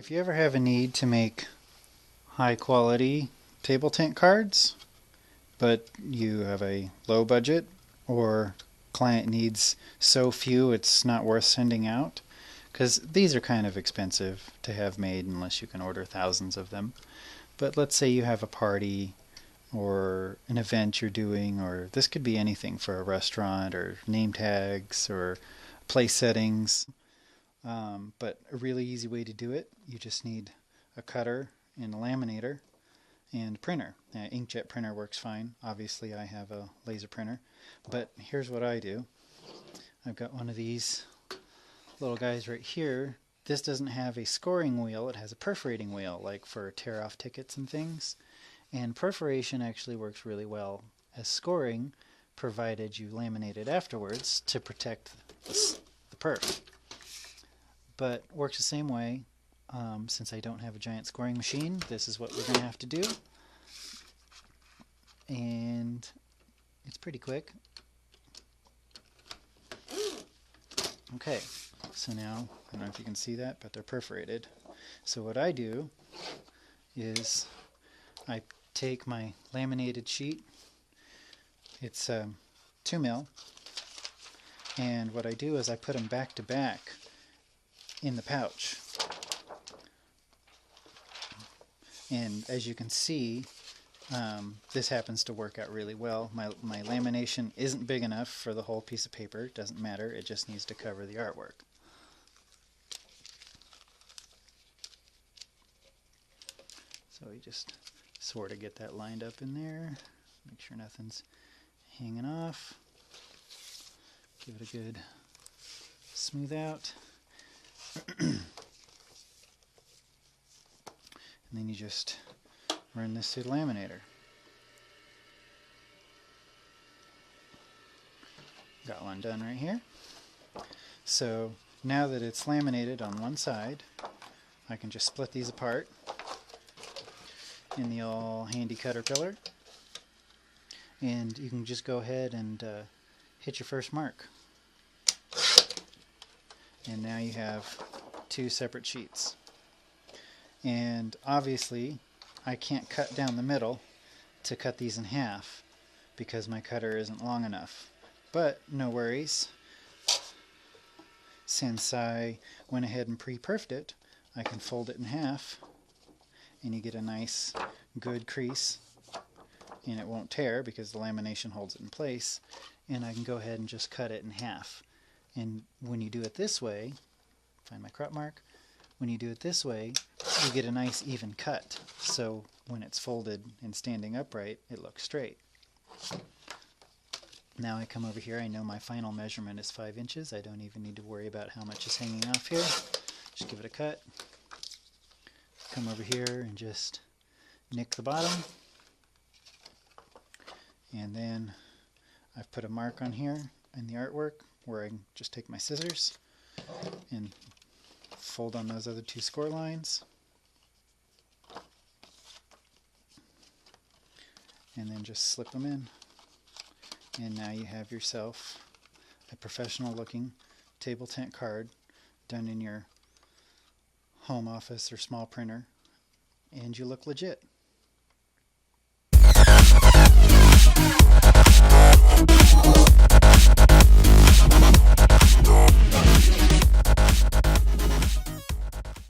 If you ever have a need to make high quality table tent cards, but you have a low budget or client needs so few it's not worth sending out, because these are kind of expensive to have made unless you can order thousands of them. But let's say you have a party or an event you're doing, or this could be anything for a restaurant or name tags or place settings. But a really easy way to do it, you just need a cutter and a laminator and printer. Inkjet printer works fine. Obviously I have a laser printer, but here's what I do. I've got one of these little guys right here. This doesn't have a scoring wheel, it has a perforating wheel, like for tear off tickets and things. And perforation actually works really well as scoring, provided you laminate it afterwards to protect the perf. But works the same way. Since I don't have a giant scoring machine, this is what we're going to have to do. And it's pretty quick. Okay, so now, I don't know if you can see that, but they're perforated. So what I do is I take my laminated sheet, it's 2 mil, and what I do is I put them back to back in the pouch. And as you can see, this happens to work out really well. My lamination isn't big enough for the whole piece of paper. It doesn't matter, it just needs to cover the artwork. So we just sort of get that lined up in there, make sure nothing's hanging off, give it a good smooth out. And then you just run this through the laminator. Got one done right here. So now that it's laminated on one side, I can just split these apart in the old handy cutter pillar, and you can just go ahead and hit your first mark. And now you have 2 separate sheets. And obviously I can't cut down the middle to cut these in half because my cutter isn't long enough. But no worries, since I went ahead and pre-perfed it, I can fold it in half and you get a nice good crease, and it won't tear because the lamination holds it in place, and I can go ahead and just cut it in half. And when you do it this way, find my crop mark, when you do it this way, you get a nice even cut. So when it's folded and standing upright, it looks straight. Now I come over here, I know my final measurement is 5 inches. I don't even need to worry about how much is hanging off here. Just give it a cut. Come over here and just nick the bottom. And then I've put a mark on here in the artwork where I can just take my scissors and fold on those other 2 score lines, and then just slip them in, and now you have yourself a professional looking table tent card done in your home office or small printer, and you look legit.